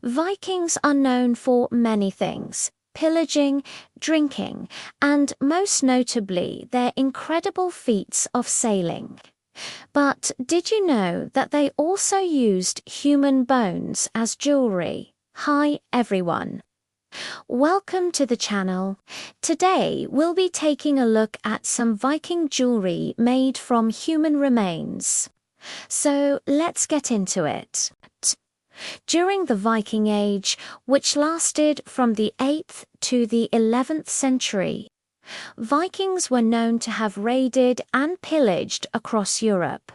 Vikings are known for many things: pillaging, drinking, and most notably their incredible feats of sailing. But did you know that they also used human bones as jewelry? Hi everyone! Welcome to the channel. Today we'll be taking a look at some Viking jewelry made from human remains. So let's get into it. During the Viking Age, which lasted from the 8th to the 11th century, Vikings were known to have raided and pillaged across Europe.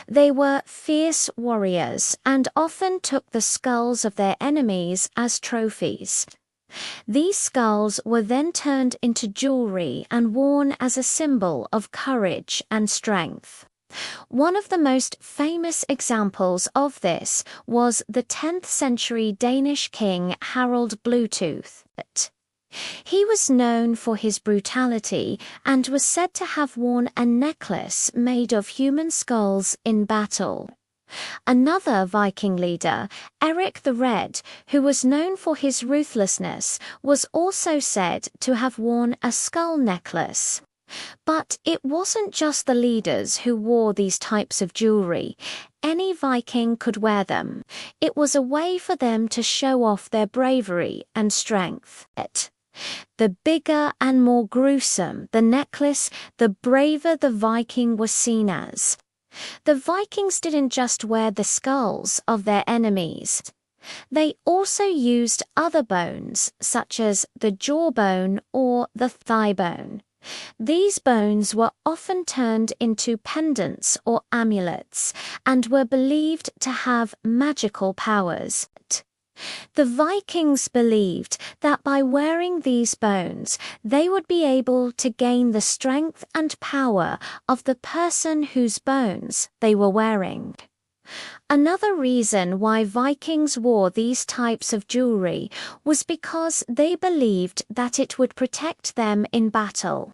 They were fierce warriors and often took the skulls of their enemies as trophies. These skulls were then turned into jewelry and worn as a symbol of courage and strength. One of the most famous examples of this was the 10th century Danish king Harald Bluetooth. He was known for his brutality and was said to have worn a necklace made of human skulls in battle. Another Viking leader, Eric the Red, who was known for his ruthlessness, was also said to have worn a skull necklace. But it wasn't just the leaders who wore these types of jewelry. Any Viking could wear them. It was a way for them to show off their bravery and strength. The bigger and more gruesome the necklace, the braver the Viking was seen as. The Vikings didn't just wear the skulls of their enemies. They also used other bones, such as the jawbone or the thigh bone. These bones were often turned into pendants or amulets and were believed to have magical powers. The Vikings believed that by wearing these bones, they would be able to gain the strength and power of the person whose bones they were wearing. Another reason why Vikings wore these types of jewelry was because they believed that it would protect them in battle.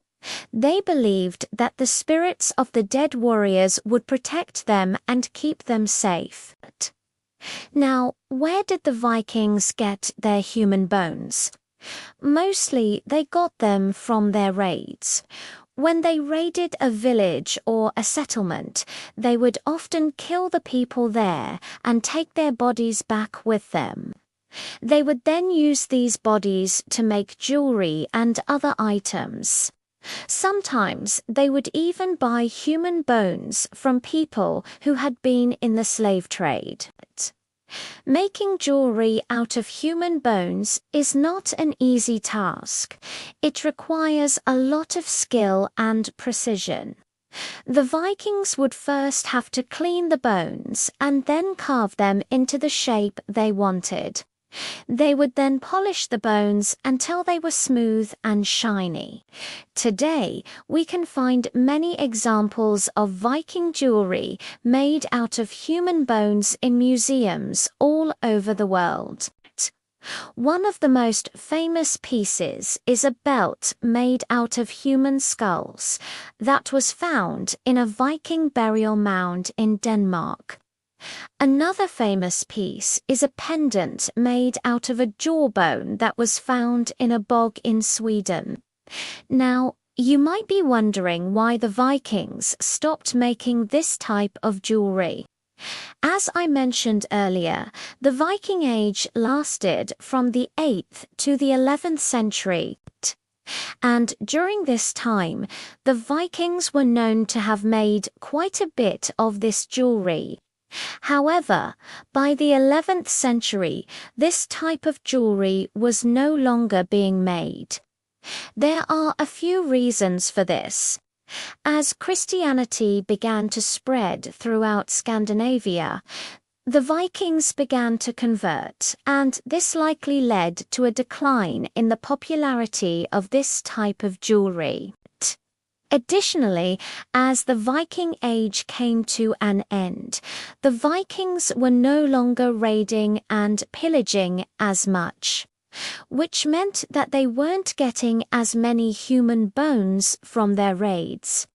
They believed that the spirits of the dead warriors would protect them and keep them safe. Now, where did the Vikings get their human bones? Mostly they got them from their raids. When they raided a village or a settlement, they would often kill the people there and take their bodies back with them. They would then use these bodies to make jewelry and other items. Sometimes they would even buy human bones from people who had been in the slave trade. Making jewelry out of human bones is not an easy task. It requires a lot of skill and precision. The Vikings would first have to clean the bones and then carve them into the shape they wanted. They would then polish the bones until they were smooth and shiny. Today, we can find many examples of Viking jewelry made out of human bones in museums all over the world. One of the most famous pieces is a belt made out of human skulls that was found in a Viking burial mound in Denmark. Another famous piece is a pendant made out of a jawbone that was found in a bog in Sweden. Now, you might be wondering why the Vikings stopped making this type of jewelry. As I mentioned earlier, the Viking Age lasted from the 8th to the 11th century. And during this time, the Vikings were known to have made quite a bit of this jewelry. However, by the 11th century, this type of jewelry was no longer being made. There are a few reasons for this. As Christianity began to spread throughout Scandinavia, the Vikings began to convert, and this likely led to a decline in the popularity of this type of jewelry. Additionally, as the Viking Age came to an end, the Vikings were no longer raiding and pillaging as much, which meant that they weren't getting as many human bones from their raids.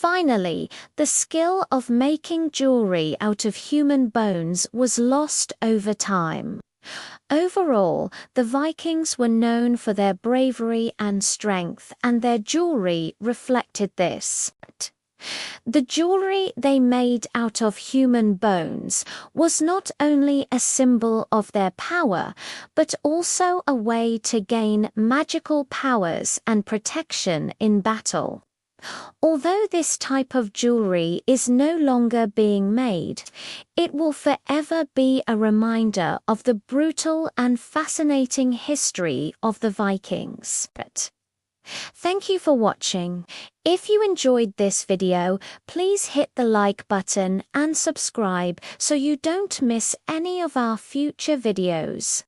Finally, the skill of making jewelry out of human bones was lost over time. Overall, the Vikings were known for their bravery and strength, and their jewelry reflected this. The jewelry they made out of human bones was not only a symbol of their power, but also a way to gain magical powers and protection in battle. Although this type of jewelry is no longer being made, it will forever be a reminder of the brutal and fascinating history of the Vikings. Thank you for watching. If you enjoyed this video, please hit the like button and subscribe so you don't miss any of our future videos.